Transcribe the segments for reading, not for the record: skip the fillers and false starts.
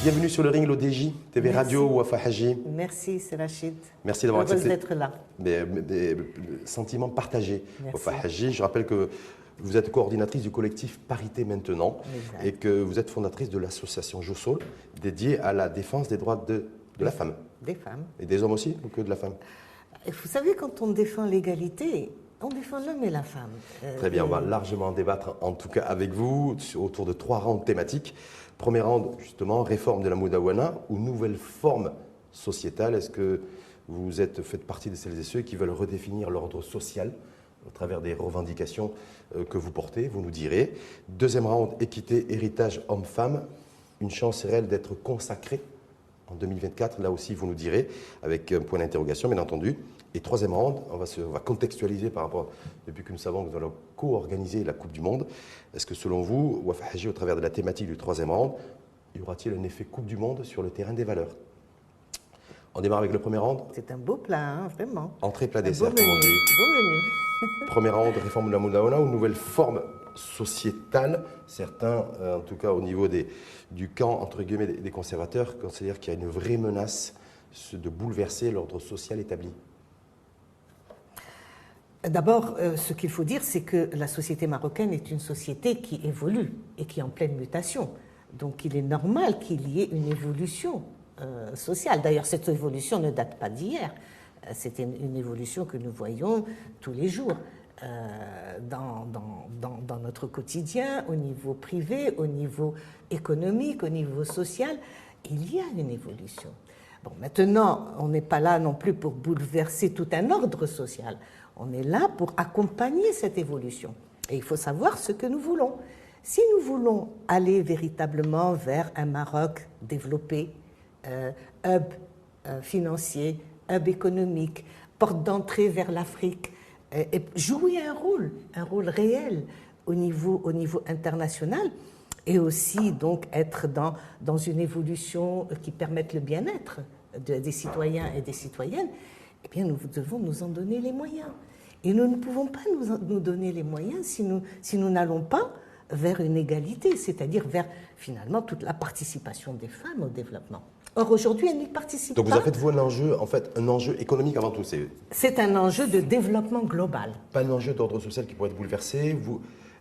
Bienvenue sur le ring, l'ODJ, TV Radio, Wafa Haji. Merci, c'est Rachid. Merci d'avoir accepté. Heureuse d'être là. Des sentiments partagés. Merci. Wafa Haji, je rappelle que vous êtes coordinatrice du collectif Parité Maintenant Exact. et que vous êtes fondatrice de l'association Jossol, dédiée à la défense des droits de la femme. Des femmes. Et des hommes aussi, ou que de la femme? Vous savez, quand on défend l'égalité, on défend l'homme et la femme. Très bien, on va largement débattre, en tout cas avec vous, autour de 3 rounds thématiques. Premier round, justement, réforme de la Moudawana ou nouvelle forme sociétale. Est-ce que vous faites partie de celles et ceux qui veulent redéfinir l'ordre social au travers des revendications que vous portez? Vous nous direz. Deuxième round, équité, héritage, homme-femme. Une chance réelle d'être consacrée en 2024. Là aussi, vous nous direz, avec un point d'interrogation, bien entendu. Et troisième round, on va contextualiser par rapport, depuis que nous savons que nous allons co-organiser la Coupe du Monde. Est-ce que selon vous, Wafa Haji, au travers de la thématique du troisième round, y aura-t-il un effet Coupe du Monde sur le terrain des valeurs? On démarre avec le premier round. C'est un beau plat, hein, vraiment. Entrée, plat, Un dessert, beau comme on menu. dit. Beau menu. Premier round, réforme de la Moudawana ou nouvelle forme sociétale. Certains, en tout cas au niveau du camp, entre guillemets, des conservateurs, considèrent qu'il y a une vraie menace de bouleverser l'ordre social établi. D'abord, ce qu'il faut dire, c'est que la société marocaine est une société qui évolue et qui est en pleine mutation. Donc il est normal qu'il y ait une évolution sociale. D'ailleurs, cette évolution ne date pas d'hier. C'est une évolution que nous voyons tous les jours dans notre quotidien, au niveau privé, au niveau économique, au niveau social. Il y a une évolution. Bon, maintenant, on n'est pas là non plus pour bouleverser tout un ordre social. On est là pour accompagner cette évolution. Et il faut savoir ce que nous voulons. Si nous voulons aller véritablement vers un Maroc développé, hub financier, hub économique, porte d'entrée vers l'Afrique, et jouer un rôle réel au niveau international, et aussi donc être dans une évolution qui permette le bien-être des citoyens et des citoyennes, eh bien nous devons nous en donner les moyens. Et nous ne pouvons pas nous donner les moyens si nous n'allons pas vers une égalité, c'est-à-dire vers finalement toute la participation des femmes au développement. Or aujourd'hui, elles n'y participent pas. Donc vous en faites vous un enjeu économique avant tout. C'est un enjeu de développement global. Pas un enjeu d'ordre social qui pourrait être bouleversé.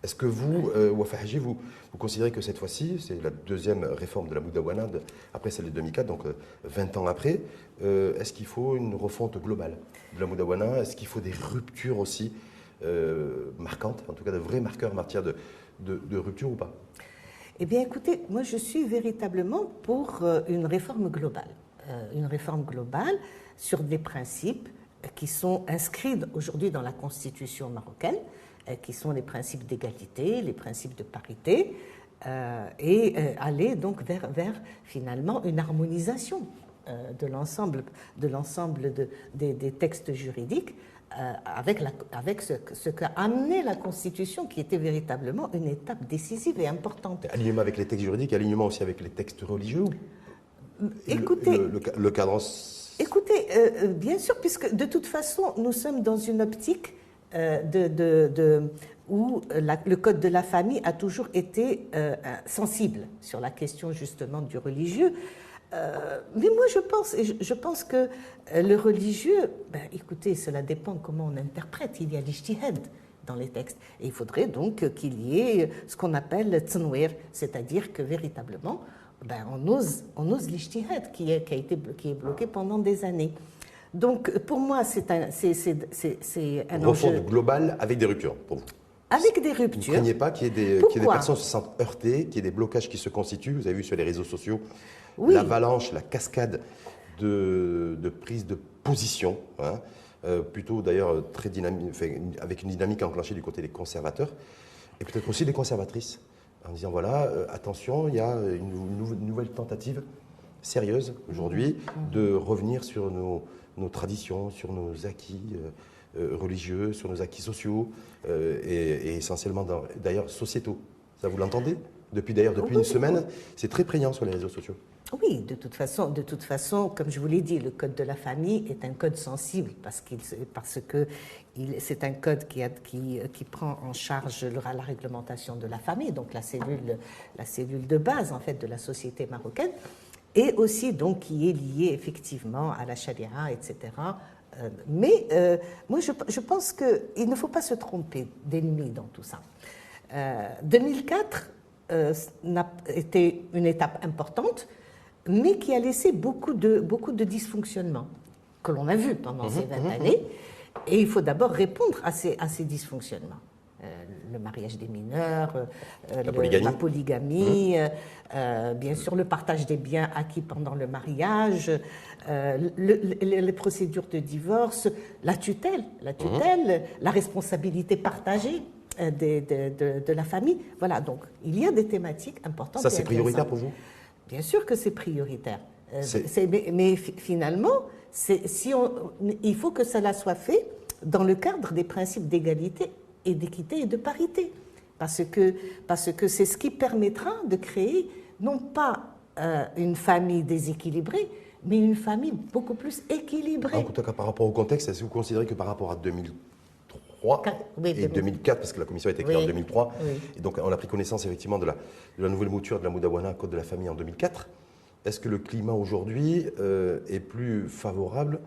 Est-ce que vous, Wafa Haji, vous considérez que cette fois-ci, c'est la deuxième réforme de la Moudawana, après celle de 2004, donc 20 ans après, est-ce qu'il faut une refonte globale de la Moudawana? Est-ce qu'il faut des ruptures aussi marquantes, en tout cas de vrais marqueurs en matière de rupture ou pas? Eh bien écoutez, moi je suis véritablement pour une réforme globale. Une réforme globale sur des principes qui sont inscrits aujourd'hui dans la Constitution marocaine, qui sont les principes d'égalité, les principes de parité, et aller donc vers finalement une harmonisation de l'ensemble des textes juridiques avec ce qu'a amené la Constitution, qui était véritablement une étape décisive et importante. Alignement avec les textes juridiques, alignement aussi avec les textes religieux. Écoutez, le cadre. Écoutez, bien sûr, puisque de toute façon, nous sommes dans une optique où le Code de la famille a toujours été sensible sur la question justement du religieux. Mais moi, je pense que le religieux, écoutez, cela dépend comment on interprète. Il y a l'ijtihad dans les textes. Et il faudrait donc qu'il y ait ce qu'on appelle le tsanwir, c'est-à-dire que véritablement, on ose l'ijtihad qui est bloqué pendant des années. Donc, pour moi, c'est un refonte enjeu globale avec des ruptures, pour vous. avec des ruptures. Vous ne craignez pas qu'il y ait des personnes qui se sentent heurtées, qu'il y ait des blocages qui se constituent? Vous avez vu sur les réseaux sociaux l'avalanche, la cascade de prise de position, plutôt d'ailleurs très dynamique, avec une dynamique enclenchée du côté des conservateurs, et peut-être aussi des conservatrices, en disant voilà, attention, il y a une nouvelle tentative sérieuse aujourd'hui de revenir sur nos traditions, sur nos acquis religieux, sur nos acquis sociaux et essentiellement d'ailleurs sociétaux. Ça, vous l'entendez? Depuis une semaine, c'est très prégnant sur les réseaux sociaux. Oui, de toute façon, comme je vous l'ai dit, le code de la famille est un code sensible parce que c'est un code qui prend en charge la réglementation de la famille, donc la cellule de base en fait de la société marocaine. et aussi donc qui est lié effectivement à la charia, etc. Mais moi, je pense qu'il ne faut pas se tromper d'ennemi dans tout ça. 2004 n'a été une étape importante, mais qui a laissé beaucoup de dysfonctionnements que l'on a vus pendant ces 20 années. Et il faut d'abord répondre à ces dysfonctionnements. Le mariage des mineurs, la polygamie, bien sûr le partage des biens acquis pendant le mariage, les procédures de divorce, la tutelle, la responsabilité partagée de la famille. Voilà, donc il y a des thématiques importantes. Ça, c'est prioritaire pour vous? Bien sûr que c'est prioritaire. Mais finalement, il faut que cela soit fait dans le cadre des principes d'égalité et d'équité et de parité. Parce que c'est ce qui permettra de créer non pas une famille déséquilibrée, mais une famille beaucoup plus équilibrée. En tout cas, par rapport au contexte, est-ce que vous considérez que par rapport à 2003 et 2004, parce que la commission a été créée en 2003, et donc on a pris connaissance effectivement de la nouvelle mouture de la Moudawana, Code de la famille en 2004, est-ce que le climat aujourd'hui est plus favorable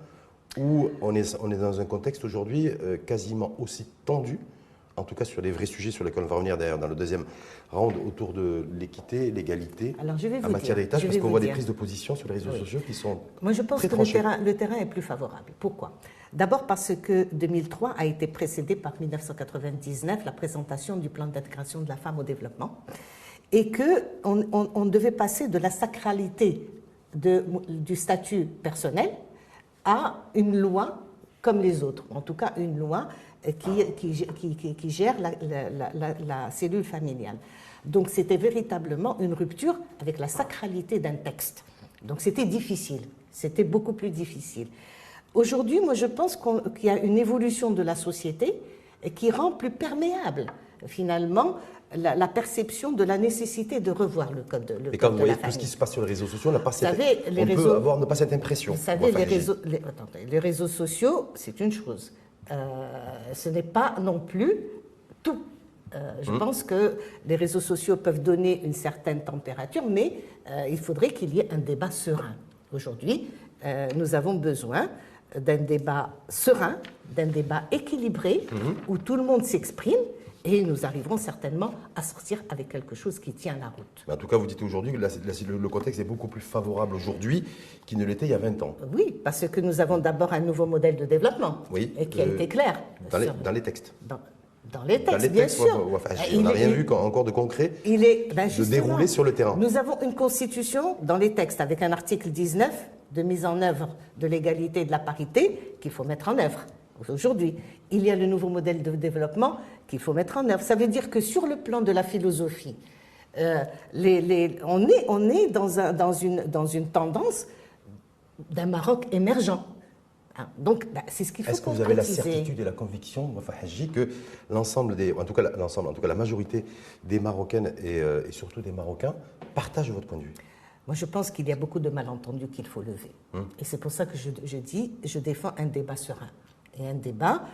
ou on est dans un contexte aujourd'hui quasiment aussi tendu, en tout cas sur les vrais sujets sur lesquels on va revenir d'ailleurs dans le deuxième round autour de l'équité, l'égalité en matière d'héritage, parce qu'on voit des prises de position sur les réseaux sociaux qui sont Moi, je pense très que tranchées. le terrain est plus favorable. Pourquoi? D'abord parce que 2003 a été précédé par 1999, la présentation du plan d'intégration de la femme au développement, et qu'on devait passer de la sacralité du statut personnel à une loi comme les autres, en tout cas une loi qui gère la cellule familiale. Donc c'était véritablement une rupture avec la sacralité d'un texte. Donc c'était difficile, c'était beaucoup plus difficile. Aujourd'hui, moi je pense qu'il y a une évolution de la société qui rend plus perméable finalement la perception de la nécessité de revoir le code de la famille. Et quand vous voyez tout ce qui se passe sur les réseaux sociaux, on n'a pas pas cette impression. Vous savez, les réseaux sociaux, c'est une chose. Ce n'est pas non plus tout. Je pense que les réseaux sociaux peuvent donner une certaine température, mais il faudrait qu'il y ait un débat serein. Aujourd'hui, nous avons besoin d'un débat serein, d'un débat équilibré, où tout le monde s'exprime, et nous arriverons certainement à sortir avec quelque chose qui tient la route. Mais en tout cas, vous dites aujourd'hui que le contexte est beaucoup plus favorable aujourd'hui qu'il ne l'était il y a 20 ans. Oui, parce que nous avons d'abord un nouveau modèle de développement et qui a été clair. Dans les textes. Dans les textes, bien sûr. On n'a rien vu encore de concret de dérouler sur le terrain. Nous avons une constitution dans les textes avec un article 19 de mise en œuvre de l'égalité et de la parité qu'il faut mettre en œuvre. Aujourd'hui, il y a le nouveau modèle de développement qu'il faut mettre en œuvre. Ça veut dire que sur le plan de la philosophie, on est dans une tendance d'un Maroc émergent. Donc, c'est ce qu'il faut concrétiser. Est-ce que vous avez la certitude et la conviction, Wafa Hadji, que en tout cas la majorité des Marocaines et surtout des Marocains partagent votre point de vue? Moi, je pense qu'il y a beaucoup de malentendus qu'il faut lever. Et c'est pour ça que je défends un débat serein. Et un débat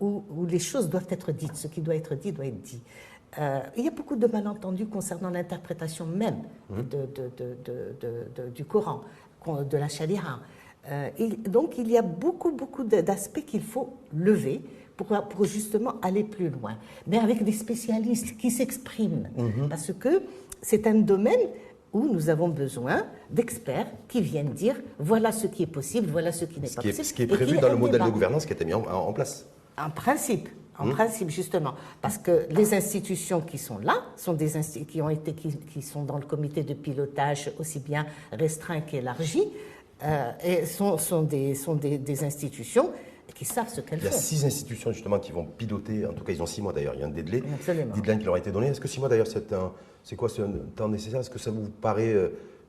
où les choses doivent être dites. Ce qui doit être dit doit être dit. Il y a beaucoup de malentendus concernant l'interprétation même du Coran, de la charia. Donc, il y a beaucoup d'aspects qu'il faut lever pour justement aller plus loin. Mais avec des spécialistes qui s'expriment. Parce que c'est un domaine où nous avons besoin d'experts qui viennent dire voilà ce qui est possible, voilà ce qui n'est pas possible. Ce qui est prévu dans le modèle de gouvernance qui a été mis en place. En principe, justement. Parce que les institutions qui sont là sont des qui sont dans le comité de pilotage aussi bien restreint qu'élargi, et sont des institutions qui savent ce qu'elles font. Il y a 6 institutions justement qui vont piloter, en tout cas ils ont 6 mois d'ailleurs, il y a un deadline qui leur a été donné. Est-ce que 6 mois d'ailleurs c'est un temps nécessaire? Est-ce que ça vous paraît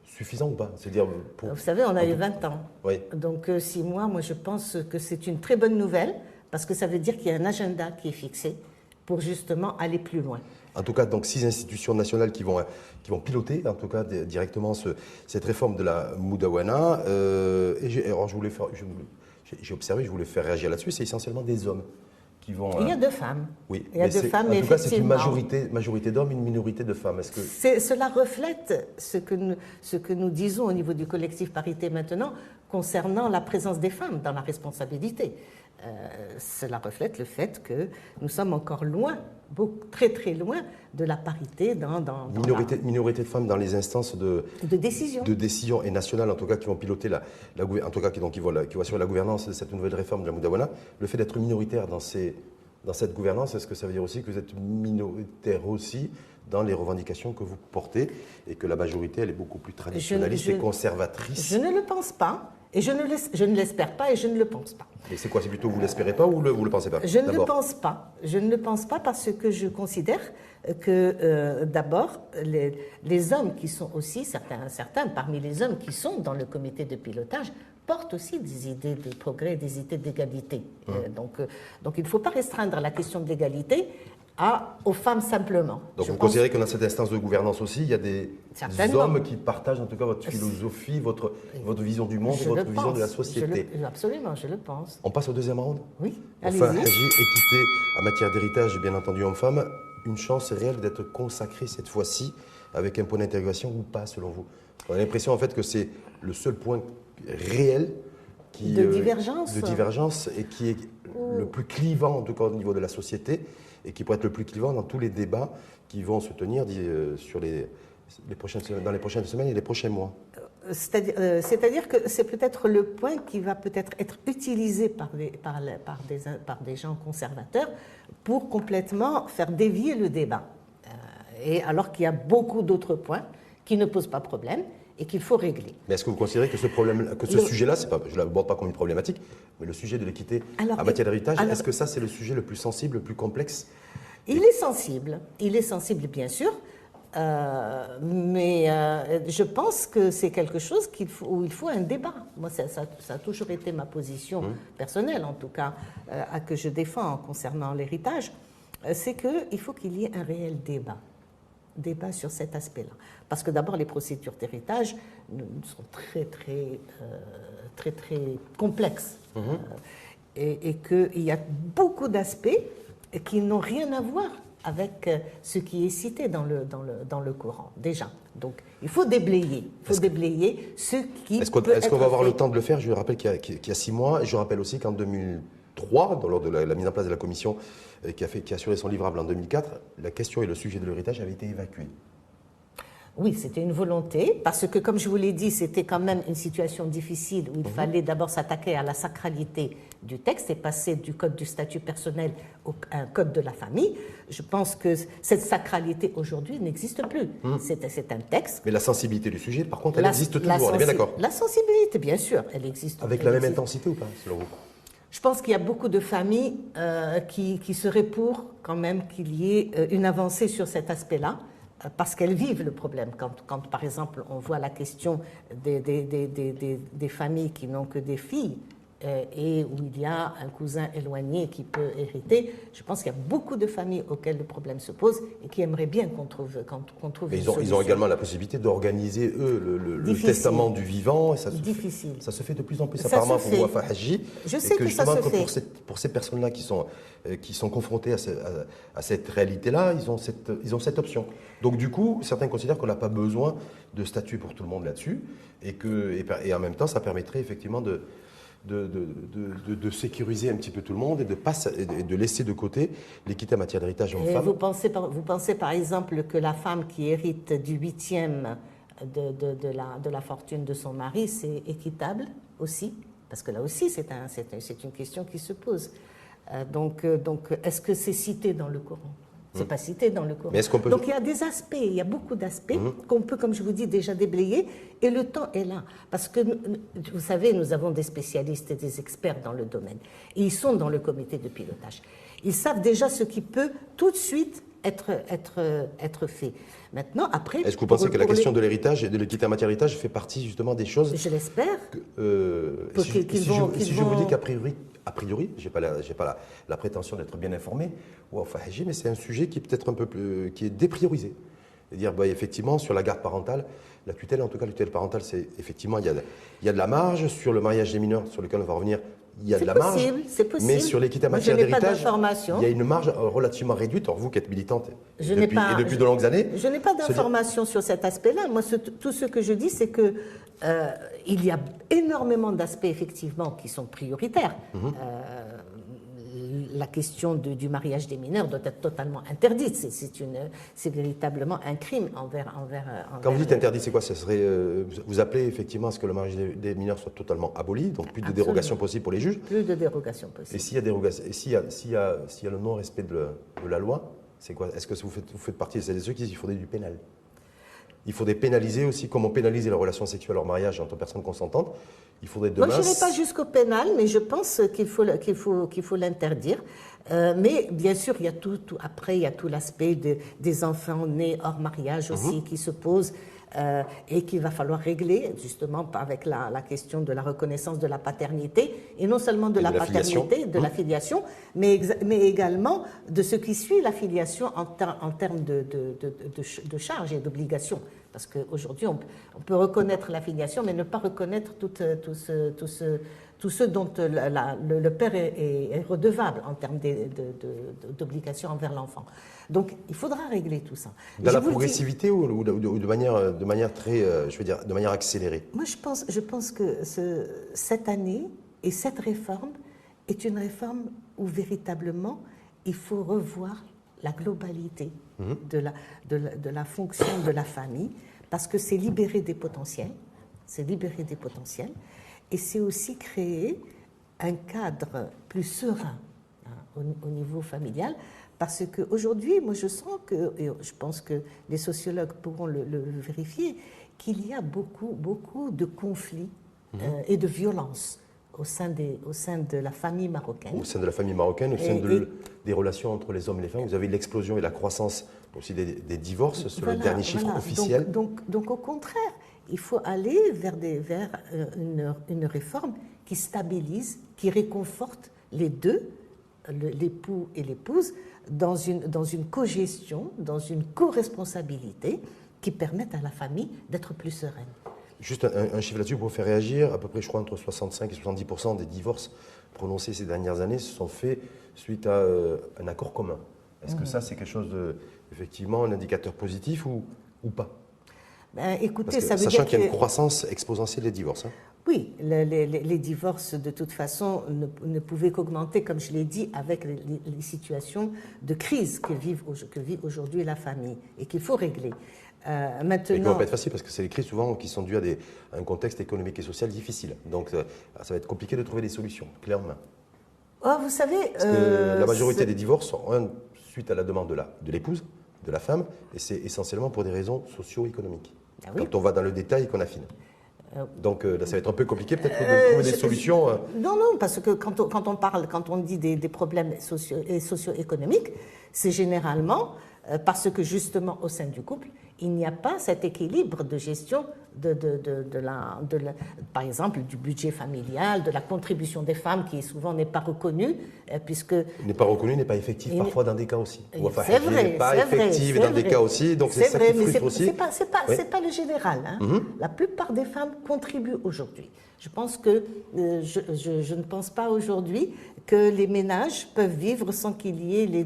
suffisant ou pas? C'est-à-dire Vous savez, on a eu 20 ans. Oui. Donc 6 mois, moi je pense que c'est une très bonne nouvelle parce que ça veut dire qu'il y a un agenda qui est fixé pour justement aller plus loin. En tout cas, donc 6 institutions nationales qui vont piloter, en tout cas directement cette réforme de la Moudawana. J'ai observé, je voulais faire réagir là-dessus, c'est essentiellement des hommes qui vont... Il y a deux femmes. Oui, il y a deux femmes, en tout cas, c'est une effectivement. majorité d'hommes, une minorité de femmes. Est-ce que... Cela reflète ce que nous disons au niveau du collectif Parité maintenant concernant la présence des femmes dans la responsabilité. Cela reflète le fait que nous sommes encore loin, très très loin de la parité dans minorité de femmes dans les instances de décision et nationales, en tout cas, qui vont piloter en tout cas, qui vont assurer la gouvernance de cette nouvelle réforme de la Moudawana. Le fait d'être minoritaire dans cette gouvernance, est-ce que ça veut dire aussi que vous êtes minoritaire aussi dans les revendications que vous portez et que la majorité, elle est beaucoup plus traditionnaliste et conservatrice? Je ne le pense pas. Et je ne l'espère pas et je ne le pense pas. Et c'est quoi? C'est plutôt vous ne l'espérez pas ou vous le pensez pas? Je ne le pense pas. Je ne le pense pas parce que je considère que d'abord, les hommes qui sont aussi, certains parmi les hommes qui sont dans le comité de pilotage, portent aussi des idées de progrès, des idées d'égalité. Donc il ne faut pas restreindre la question de l'égalité aux femmes simplement. Donc vous considérez que dans cette instance de gouvernance aussi, il y a des hommes qui partagent en tout cas votre philosophie, votre vision du monde et votre vision de la société. Absolument, je le pense. On passe au deuxième round? Oui, allez-y. Enfin, équité en matière d'héritage, bien entendu homme-femme, une chance réelle d'être consacrée cette fois-ci avec un point d'intégration ou pas selon vous? On a l'impression en fait que c'est le seul point réel de divergence et qui est le plus clivant en tout cas au niveau de la société et qui pourrait être le plus clivant dans tous les débats qui vont se tenir dans les prochaines semaines et les prochains mois. C'est-à-dire que c'est peut-être le point qui va peut-être être utilisé par des gens conservateurs pour complètement faire dévier le débat. Et alors qu'il y a beaucoup d'autres points qui ne posent pas problème et qu'il faut régler. Mais est-ce que vous considérez que ce sujet-là, je ne l'aborde pas comme une problématique, mais le sujet de l'équité en matière d'héritage, est-ce que ça c'est le sujet le plus sensible, le plus complexe? Il est sensible bien sûr, mais je pense que c'est quelque chose où il faut un débat. Moi, ça a toujours été ma position personnelle, en tout cas, que je défends concernant l'héritage, c'est qu'il faut qu'il y ait un réel débat sur cet aspect-là. Parce que d'abord, les procédures d'héritage sont très complexes. Et qu'il y a beaucoup d'aspects qui n'ont rien à voir avec ce qui est cité dans le Coran, déjà. Donc, il faut déblayer. Ce qui Est-ce qu'on va avoir le temps de le faire? Je rappelle qu'il y a 6 mois, et je rappelle aussi qu'en 2003, lors de la mise en place de la commission qui a assuré son livrable en 2004, la question et le sujet de l'héritage avaient été évacués. Oui, c'était une volonté, parce que, comme je vous l'ai dit, c'était quand même une situation difficile où il fallait d'abord s'attaquer à la sacralité du texte et passer du code du statut personnel à un code de la famille. Je pense que cette sacralité aujourd'hui n'existe plus. C'est un texte. Mais la sensibilité du sujet, par contre, elle existe toujours, on est bien d'accord? La sensibilité, bien sûr, elle existe. Avec la même intensité ou pas, selon vous? Je pense qu'il y a beaucoup de familles qui seraient pour, quand même, qu'il y ait une avancée sur cet aspect-là, parce qu'elles vivent le problème. Quand, par exemple, on voit la question des familles qui n'ont que des filles et où il y a un cousin éloigné qui peut hériter, je pense qu'il y a beaucoup de familles auxquelles le problème se pose et qui aimeraient bien qu'on trouve une solution. Ils ont également la possibilité d'organiser, eux, le testament du vivant. Et difficile. Ça se fait de plus en plus, apparemment, pour Wafa Hadji. Je sais que ça se fait. Pour ces personnes-là qui sont confrontées à cette réalité-là, ils ont cette option. Donc, du coup, certains considèrent qu'on n'a pas besoin de statuer pour tout le monde là-dessus et en même temps, ça permettrait effectivement de sécuriser un petit peu tout le monde et de laisser de côté l'équité en matière d'héritage homme-femme. Vous pensez par exemple que la femme qui hérite du 8e de la fortune de son mari, c'est équitable aussi? Parce que là aussi, c'est une question qui se pose. Donc est-ce que c'est cité dans le Coran? C'est pas cité dans le Coran. Donc il y a des aspects, il y a beaucoup d'aspects qu'on peut, comme je vous dis, déjà déblayer, et le temps est là. Parce que, vous savez, nous avons des spécialistes et des experts dans le domaine. Et ils sont dans le comité de pilotage. Ils savent déjà ce qui peut tout de suite être fait. Maintenant, après... Est-ce que vous pensez que la question de l'héritage et de l'équité en matière d'héritage fait partie justement des choses... Je l'espère. Si je vous dis qu'a priori, je n'ai pas la prétention d'être bien informé, mais c'est un sujet qui est peut-être un peu plus, qui est dépriorisé. C'est-à-dire, effectivement, sur la garde parentale, la tutelle, en tout cas, la tutelle parentale, c'est effectivement, il y a de la marge sur le mariage des mineurs, sur lequel on va revenir il y a de la marge. C'est possible. Mais sur l'équité en Moi, matière je n'ai pas d'héritage, d'informations. il y a une marge relativement réduite. Or, vous qui êtes militante Je depuis de longues années. Je n'ai pas d'informations sur cet aspect-là. Moi, tout ce que je dis, c'est que il y a énormément d'aspects, effectivement, qui sont prioritaires. La question du mariage des mineurs doit être totalement interdite. C'est véritablement un crime envers Quand vous dites interdit, c'est quoi? Ça serait, vous appelez effectivement à ce que le mariage des mineurs soit totalement aboli, donc plus de dérogations possibles pour les juges. Plus de dérogations possibles. Et s'il y a dérogation, et s'il y a le non-respect de la loi, c'est quoi? Est-ce que vous faites partie de celles et ceux qui disent qu'il faudrait du pénal? Il faudrait pénaliser aussi, comme on pénalise les relations sexuelles hors mariage entre personnes consentantes. Il faudrait demain... Moi, je n'irai pas jusqu'au pénal, mais je pense qu'il faut l'interdire. Mais bien sûr, il y a après, il y a tout l'aspect des enfants nés hors mariage aussi qui se pose et qu'il va falloir régler justement avec la question de la reconnaissance de la paternité, et non seulement de la paternité, de la filiation, mais également de ce qui suit la filiation en termes de charges et d'obligations. Parce qu'aujourd'hui, on peut reconnaître la filiation, mais ne pas reconnaître tout ce dont le père est redevable en termes d'obligations envers l'enfant. Donc, il faudra régler tout ça. Dans la progressivité ou de manière très, je veux dire, de manière accélérée? Moi, je pense que cette année et cette réforme est une réforme où véritablement il faut revoir la globalité de la fonction de la famille, parce que c'est libérer des potentiels, et c'est aussi créer un cadre plus serein au niveau familial, parce qu'aujourd'hui, moi je sens que, et je pense que les sociologues pourront le vérifier, qu'il y a beaucoup de conflits et de violences au sein de la famille marocaine. Au sein de la famille marocaine, au sein des relations entre les hommes et les femmes, vous avez l'explosion et la croissance aussi des divorces sur le dernier chiffre officiel. Donc au contraire, il faut aller vers une réforme qui stabilise, qui réconforte les deux, l'époux et l'épouse, dans une cogestion, dans une co-responsabilité qui permette à la famille d'être plus sereine. Juste un chiffre là-dessus pour vous faire réagir, à peu près, je crois, entre 65 et 70% des divorces prononcés ces dernières années se sont faits suite à un accord commun. Est-ce que ça, c'est quelque chose effectivement, un indicateur positif ou pas? Écoutez, ça veut sachant dire qu'il y a une croissance exponentielle des divorces. Oui, les divorces, de toute façon, ne pouvaient qu'augmenter, comme je l'ai dit, avec les situations de crise que vit aujourd'hui la famille et qu'il faut régler. Maintenant, et qui ne va pas être facile parce que c'est les crises souvent qui sont dues à un contexte économique et social difficile. Donc ça va être compliqué de trouver des solutions, clairement. Oh, vous savez... Parce que la majorité des divorces sont suite à la demande de l'épouse, de la femme, et c'est essentiellement pour des raisons socio-économiques. Ah oui. Quand on va dans le détail et qu'on affine. Donc là, ça va être un peu compliqué peut-être de trouver des solutions. Non, parce que quand on dit des problèmes socio-économiques, c'est généralement parce que justement au sein du couple, il n'y a pas cet équilibre de gestion par exemple, du budget familial, de la contribution des femmes qui souvent n'est pas reconnue, puisque... N'est pas reconnue, n'est pas effective parfois dans des cas aussi. C'est vrai, n'est pas effective dans des cas aussi, donc c'est ça qui frustre aussi. C'est pas le général. Hein. La plupart des femmes contribuent aujourd'hui. Je pense que je ne pense pas aujourd'hui que les ménages peuvent vivre sans qu'il y ait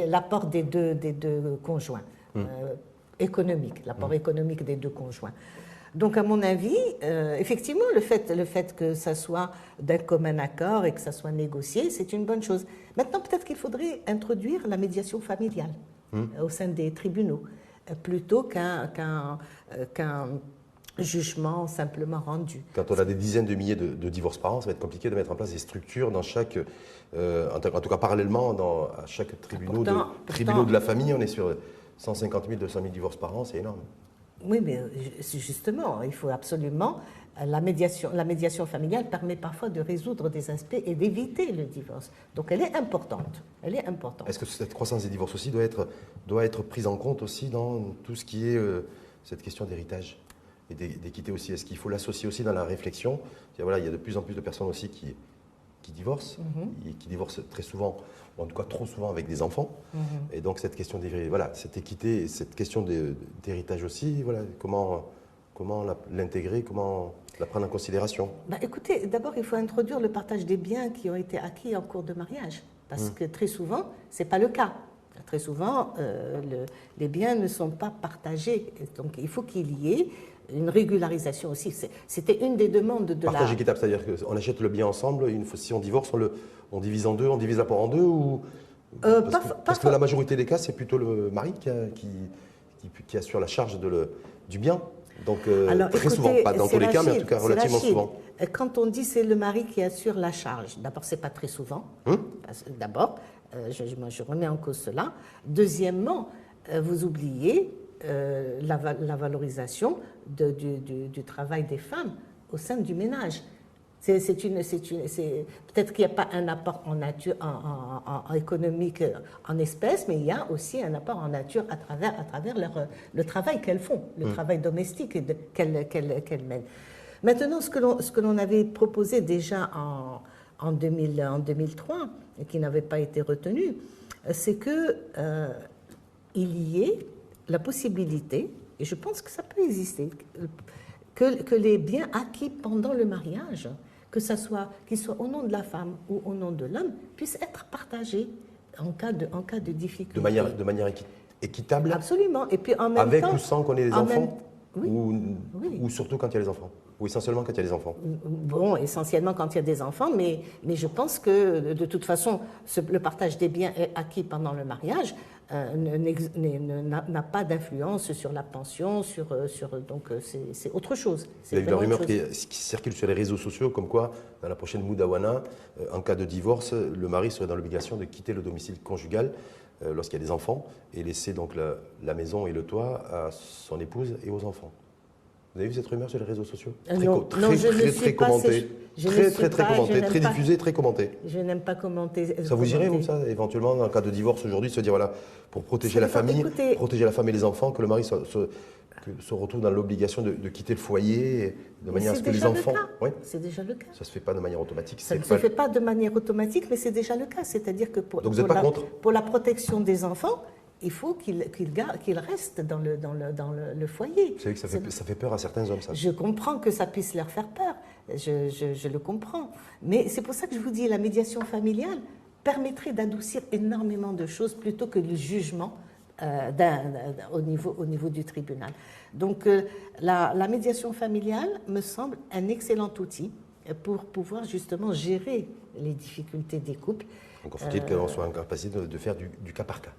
l'apport des deux conjoints. Économique, l'apport économique des deux conjoints. Donc, à mon avis, effectivement, le fait que ça soit d'un commun accord et que ça soit négocié, c'est une bonne chose. Maintenant, peut-être qu'il faudrait introduire la médiation familiale au sein des tribunaux, plutôt qu'un jugement simplement rendu. Quand on a des dizaines de milliers de divorces par an, ça va être compliqué de mettre en place des structures dans chaque, en tout cas parallèlement, à chaque tribunal de la famille, on est sur 150 000, 200 000 divorces par an, c'est énorme. Oui, mais justement, il faut absolument... La médiation familiale permet parfois de résoudre des aspects et d'éviter le divorce. Donc elle est importante. Est-ce que cette croissance des divorces aussi doit être prise en compte aussi dans tout ce qui est cette question d'héritage et d'équité aussi? Est-ce qu'il faut l'associer aussi dans la réflexion? Voilà, il y a de plus en plus de personnes aussi qui divorcent, et qui divorcent très souvent, ou en tout cas trop souvent avec des enfants. Et donc cette question cette équité et cette question d'héritage aussi, voilà, comment l'intégrer, comment la prendre en considération? Écoutez, d'abord, il faut introduire le partage des biens qui ont été acquis en cours de mariage, parce que très souvent, ce n'est pas le cas. Très souvent, les biens ne sont pas partagés. Donc, il faut qu'il y ait une régularisation aussi. C'était une des demandes de Partage équitable, c'est-à-dire qu'on achète le bien ensemble, si on divorce, on divise en deux, on divise l'apport en deux, ou parce que dans la majorité des cas, c'est plutôt le mari qui assure la charge du bien. Donc, alors, très écoutez, souvent, pas dans tous les cas, mais en tout cas relativement souvent. Quand on dit c'est le mari qui assure la charge, d'abord, ce n'est pas très souvent. D'abord, je remets en cause cela. Deuxièmement, vous oubliez la valorisation du travail des femmes au sein du ménage. Peut-être qu'il n'y a pas un apport en nature, en économique, en espèces, mais il y a aussi un apport en nature à travers le travail qu'elles font, le travail domestique qu'elles mènent. Maintenant, ce que l'on avait proposé déjà en 2003 et qui n'avait pas été retenu, c'est qu'il y ait la possibilité, et je pense que ça peut exister, que les biens acquis pendant le mariage, qu'ils soient au nom de la femme ou au nom de l'homme, puissent être partagés en cas de difficulté. De manière équitable. Absolument. Et puis en même avec temps, ou sans qu'on ait des enfants oui. Ou surtout quand il y a les enfants? Ou essentiellement quand il y a des enfants? Bon, essentiellement quand il y a des enfants, mais je pense que de toute façon, le partage des biens acquis pendant le mariage n'a pas d'influence sur la pension, donc c'est autre chose. Il y a eu la rumeur qui circule sur les réseaux sociaux, comme quoi, dans la prochaine Moudawana, en cas de divorce, le mari serait dans l'obligation de quitter le domicile conjugal lorsqu'il y a des enfants et laisser donc la maison et le toit à son épouse et aux enfants. Vous avez vu cette rumeur sur les réseaux sociaux? Très commentée. Très commentée, très diffusée, très commentée. Je n'aime pas commenter. Ça vous irait, vous, ça, éventuellement, en cas de divorce aujourd'hui, se dire, voilà, pour protéger la famille, protéger la femme et les enfants, que le mari se retrouve dans l'obligation de quitter le foyer, de manière à ce que les enfants... Oui. C'est déjà le cas. Ça ne se fait pas de manière automatique. Ça ne se fait pas de manière automatique, mais c'est déjà le cas. C'est-à-dire que Donc vous n'êtes pas contre? Pour la protection des enfants, il faut qu'ils restent dans le foyer. Vous savez que ça fait peur à certains hommes, ça. Je comprends que ça puisse leur faire peur, je le comprends. Mais c'est pour ça que je vous dis, la médiation familiale permettrait d'adoucir énormément de choses plutôt que le jugement au niveau du tribunal. Donc la médiation familiale me semble un excellent outil pour pouvoir justement gérer les difficultés des couples. Donc faut-il qu'on soit en capacité de faire du cas par cas?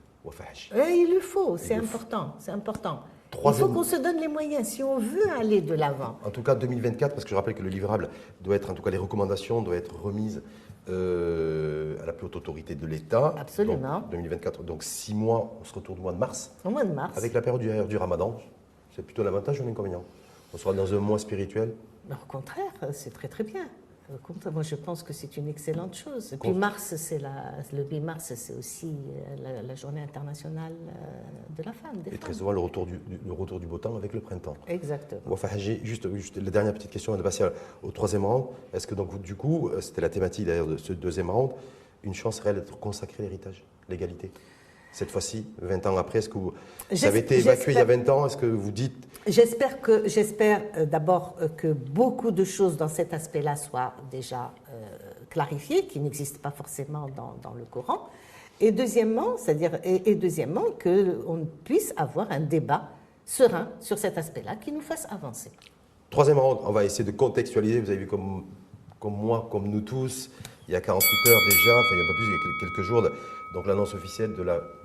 Il le faut, c'est important. Il faut qu'on se donne les moyens si on veut aller de l'avant. En tout cas, 2024, parce que je rappelle que le livrable doit être, en tout cas les recommandations doivent être remises à la plus haute autorité de l'État. Absolument. Donc, 2024, donc 6 mois, on se retourne au mois de mars. Au mois de mars. Avec la période du Ramadan, c'est plutôt l'avantage ou l'inconvénient? On sera dans un mois spirituel? Au contraire, c'est très très bien. Moi, je pense que c'est une excellente chose. Et puis mars, le 8 mars, c'est aussi la journée internationale de la femme. Et très souvent, le retour du beau temps avec le printemps. Exactement. Enfin, juste la dernière petite question, on va passer au troisième round. Est-ce que donc, du coup, c'était la thématique d'ailleurs de ce deuxième round, une chance réelle d'être consacrée à l'héritage, l'égalité? Cette fois-ci, 20 ans après, est-ce que vous avez été évacué il y a 20 ans? Est-ce que vous dites... J'espère d'abord que beaucoup de choses dans cet aspect-là soient déjà clarifiées, qui n'existent pas forcément dans le Coran. Et deuxièmement, qu'on puisse avoir un débat serein sur cet aspect-là qui nous fasse avancer. Troisième round, on va essayer de contextualiser. Vous avez vu comme moi, comme nous tous, il y a 48 heures déjà, enfin il y a un peu plus, il y a quelques jours, donc l'annonce officielle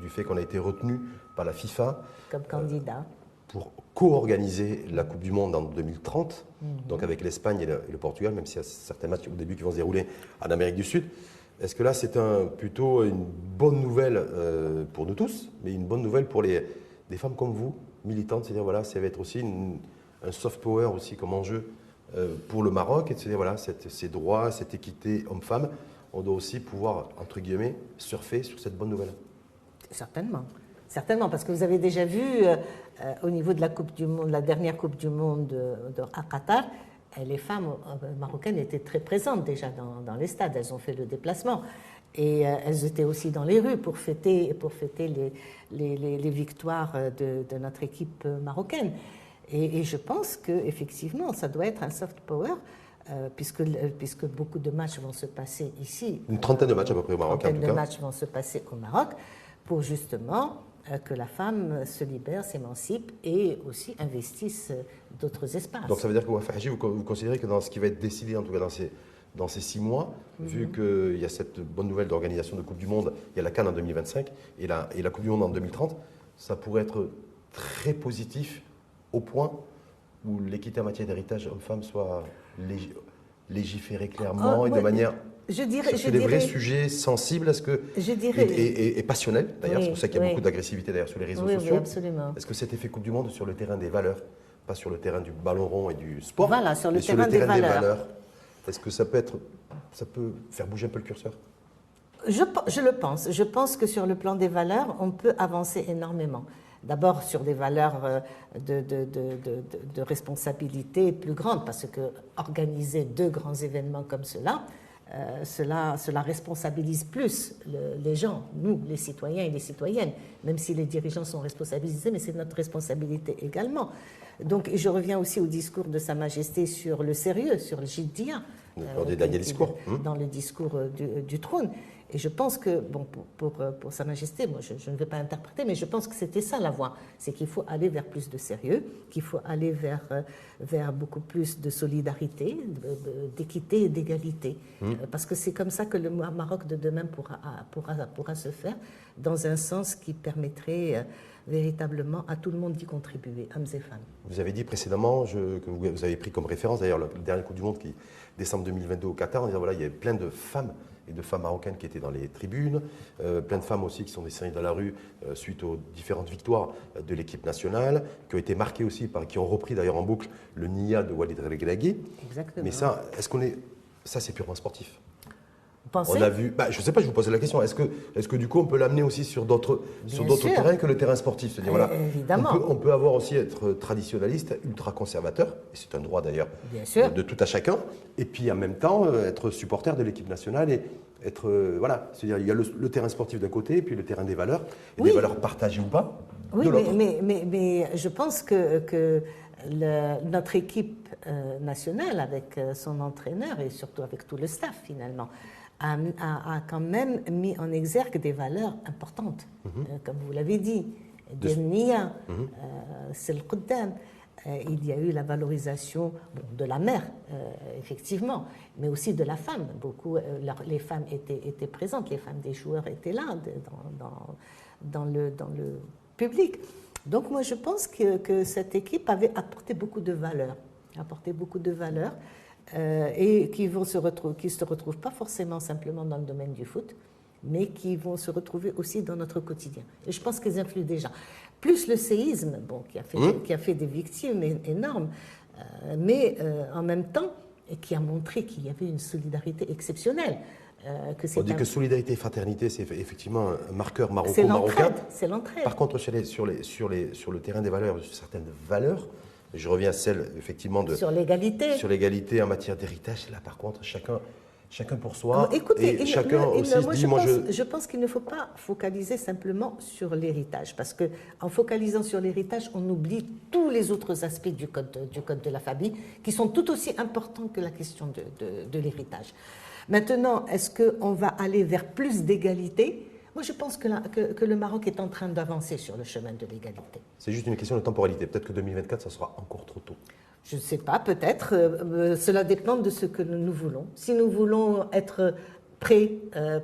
du fait qu'on a été retenu par la FIFA comme candidat pour co-organiser la Coupe du Monde en 2030, donc avec l'Espagne et le Portugal, même s'il y a certains matchs au début qui vont se dérouler en Amérique du Sud. Est-ce que là, c'est plutôt une bonne nouvelle pour nous tous, mais une bonne nouvelle pour des femmes comme vous, militantes, c'est-à-dire voilà, ça va être aussi un soft power aussi comme enjeu pour le Maroc, et de se dire voilà, ces droits, cette équité homme-femme, on doit aussi pouvoir, entre guillemets, surfer sur cette bonne nouvelle. Certainement, parce que vous avez déjà vu au niveau de la Coupe du Monde, la dernière Coupe du Monde à Qatar, les femmes marocaines étaient très présentes déjà dans les stades, elles ont fait le déplacement. Et elles étaient aussi dans les rues pour fêter les victoires de notre équipe marocaine. Et je pense qu'effectivement, ça doit être un soft power, puisque beaucoup de matchs vont se passer ici. Une trentaine de matchs à peu près au Maroc, en tout cas. Une trentaine de matchs vont se passer au Maroc pour justement que la femme se libère, s'émancipe et aussi investisse d'autres espaces. Donc ça veut dire que Wafa Hadji, vous considérez que dans ce qui va être décidé, en tout cas dans ces 6 mois, vu qu'il y a cette bonne nouvelle d'organisation de Coupe du Monde, il y a la CAN en 2025 et la Coupe du Monde en 2030, ça pourrait être très positif au point où l'équité en matière d'héritage homme-femme soit légiférée clairement et de manière... Je dirais, des vrais sujets sensibles, est-ce que et passionnels d'ailleurs, c'est pour ça qu'il y a beaucoup d'agressivité d'ailleurs sur les réseaux sociaux. Oui, absolument. Est-ce que cet effet Coupe du Monde sur le terrain des valeurs, pas sur le terrain du ballon rond et du sport, voilà, sur le mais terrain, sur le terrain des valeurs, est-ce que ça peut faire bouger un peu le curseur? Je le pense. Je pense que sur le plan des valeurs, on peut avancer énormément. D'abord sur des valeurs de responsabilité plus grandes, parce que organiser 2 grands événements comme cela responsabilise plus les gens, nous, les citoyens et les citoyennes, même si les dirigeants sont responsabilisés, mais c'est notre responsabilité également. Donc, je reviens aussi au discours de Sa Majesté sur le sérieux, sur le jiddiya. Dans des derniers discours. Dans le discours du trône. Et je pense que, bon, pour Sa Majesté, moi je ne vais pas interpréter, mais je pense que c'était ça la voie. C'est qu'il faut aller vers plus de sérieux, qu'il faut aller vers beaucoup plus de solidarité, d'équité et d'égalité. Parce que c'est comme ça que le Maroc de demain pourra se faire, dans un sens qui permettrait véritablement à tout le monde d'y contribuer, hommes et femmes. Vous avez dit précédemment, que vous avez pris comme référence, d'ailleurs, la dernière Coupe du Monde, qui décembre 2022 au Qatar, en disant voilà, il y avait plein de femmes et de femmes marocaines qui étaient dans les tribunes, plein de femmes aussi qui sont descendues dans la rue suite aux différentes victoires de l'équipe nationale, qui ont été marquées aussi, qui ont repris d'ailleurs en boucle le Nia de Walid Regragui. Exactement. Mais ça, ça c'est purement sportif. Pensez. On a vu, je ne sais pas, je vous posais la question, est-ce que du coup on peut l'amener aussi sur d'autres terrains que le terrain sportif? C'est-à-dire, voilà, évidemment. On peut avoir aussi être traditionnaliste, ultra conservateur, et c'est un droit d'ailleurs de tout à chacun, et puis en même temps être supporter de l'équipe nationale et être, voilà, c'est-à-dire il y a le terrain sportif d'un côté, et puis le terrain des valeurs, et des valeurs partagées ou pas de l'autre. Mais je pense que notre équipe nationale, avec son entraîneur et surtout avec tout le staff finalement, a quand même mis en exergue des valeurs importantes, comme vous l'avez dit, Nia, c'est le Quddam. Il y a eu la valorisation de la mère, effectivement, mais aussi de la femme. Les femmes étaient présentes, les femmes des joueurs étaient là dans le public. Donc moi je pense que cette équipe avait apporté beaucoup de valeurs, et qui se retrouvent pas forcément simplement dans le domaine du foot, mais qui vont se retrouver aussi dans notre quotidien. Et je pense qu'elles influent déjà. Plus le séisme, qui a fait des victimes énormes, mais en même temps, et qui a montré qu'il y avait une solidarité exceptionnelle. On dit que solidarité et fraternité, c'est effectivement un marqueur marocain. C'est l'entraide. Par contre, sur le terrain des valeurs, certaines valeurs, je reviens à celle, effectivement, sur l'égalité. Sur l'égalité en matière d'héritage. Là, par contre, chacun pour soi. Écoutez, chacun aussi se dit, je pense qu'il ne faut pas focaliser simplement sur l'héritage, parce qu'en focalisant sur l'héritage, on oublie tous les autres aspects du code de la famille, qui sont tout aussi importants que la question de l'héritage. Maintenant, est-ce qu'on va aller vers plus d'égalité ? Moi, je pense que le Maroc est en train d'avancer sur le chemin de l'égalité. C'est juste une question de temporalité. Peut-être que 2024, ça sera encore trop tôt. Je ne sais pas, peut-être. Cela dépend de ce que nous voulons. Si nous voulons être prêts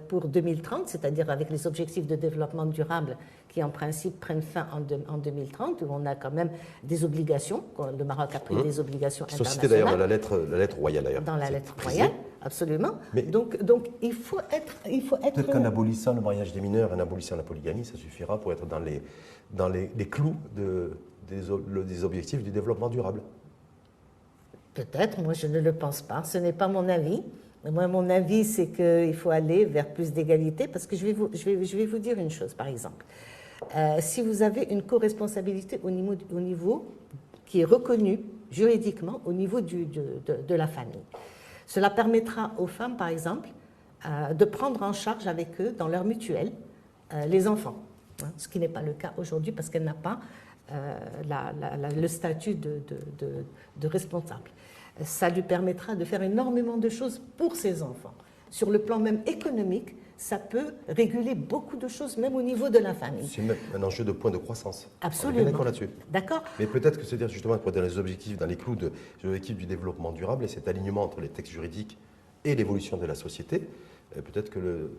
pour 2030, c'est-à-dire avec les objectifs de développement durable qui, en principe, prennent fin en 2030, où on a quand même des obligations. Le Maroc a pris des obligations internationales. Cité d'ailleurs dans la lettre royale. Dans la lettre royale, absolument. Mais donc il faut être... Peut-être qu'en abolissant le mariage des mineurs, en abolissant la polygamie, ça suffira pour être dans les clous des objectifs du développement durable. Peut-être, moi je ne le pense pas. Ce n'est pas mon avis. Moi, mon avis, c'est qu'il faut aller vers plus d'égalité, parce que je vais vous dire une chose, par exemple. Si vous avez une co-responsabilité au niveau qui est reconnue juridiquement au niveau de la famille, cela permettra aux femmes, par exemple, de prendre en charge avec eux, dans leur mutuelle, les enfants. Ce qui n'est pas le cas aujourd'hui, parce qu'elle n'a pas le statut de responsable. Ça lui permettra de faire énormément de choses pour ses enfants. Sur le plan même économique, ça peut réguler beaucoup de choses, même au niveau de la famille. C'est même un enjeu de point de croissance. Absolument. On est bien d'accord là-dessus. D'accord. Mais peut-être que c'est-à-dire justement pour dans les objectifs, dans les clous de l'équipe du développement durable et cet alignement entre les textes juridiques et l'évolution de la société, peut-être que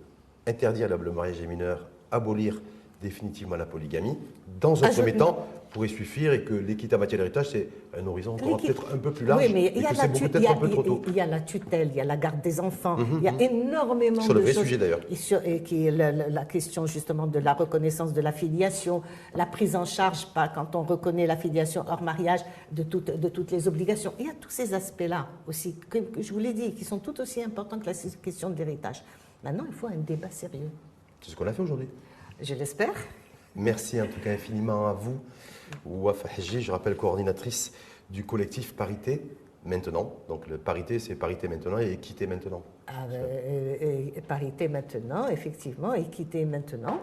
interdire le mariage des mineurs, abolir définitivement la polygamie, dans un premier temps, pourrait suffire et que l'équité en matière d'héritage, c'est un horizon peut-être un peu plus large. Oui, mais il y a peut-être un peu trop tôt. Il y a la tutelle, il y a la garde des enfants, il y a énormément de choses. Sur le vrai sujet d'ailleurs. Et qui est la question justement de la reconnaissance de la filiation, la prise en charge, quand on reconnaît la filiation hors mariage, de toutes les obligations. Il y a tous ces aspects-là aussi, que je vous l'ai dit, qui sont tout aussi importants que la question de l'héritage. Maintenant, il faut un débat sérieux. C'est ce qu'on a fait aujourd'hui. Je l'espère. Merci en tout cas infiniment à vous, Wafa Hadji, je rappelle coordinatrice du collectif Parité Maintenant. Donc le parité, c'est parité maintenant et équité maintenant. Parité maintenant, effectivement, équité maintenant.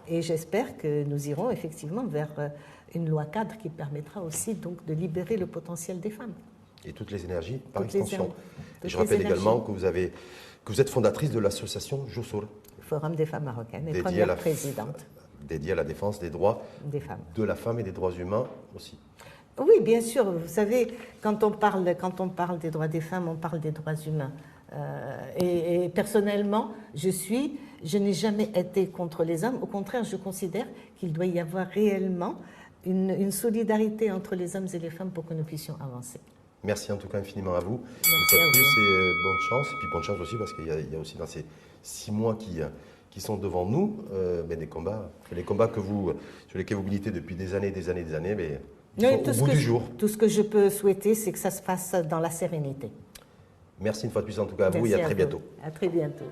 Et j'espère que nous irons effectivement vers une loi cadre qui permettra aussi donc de libérer le potentiel des femmes. Et toutes les énergies par extension. Et je les rappelle énergies. Également que vous êtes fondatrice de l'association Josour. Forum des femmes marocaines et première présidente. Dédiée à la défense des droits des femmes. De la femme et des droits humains aussi. Oui, bien sûr. Vous savez, quand on parle des droits des femmes, on parle des droits humains. Et personnellement, je n'ai jamais été contre les hommes. Au contraire, je considère qu'il doit y avoir réellement une solidarité entre les hommes et les femmes pour que nous puissions avancer. Merci en tout cas infiniment à vous. Merci à vous. Et bonne chance. Et puis bonne chance aussi parce qu'il y a aussi dans ces 6 mois qui sont devant nous, mais des combats, les combats sur lesquels vous militez depuis des années, mais ils sont au bout du jour. Tout ce que je peux souhaiter, c'est que ça se fasse dans la sérénité. Merci une fois de plus en tout cas à vous et à très bientôt. À très bientôt.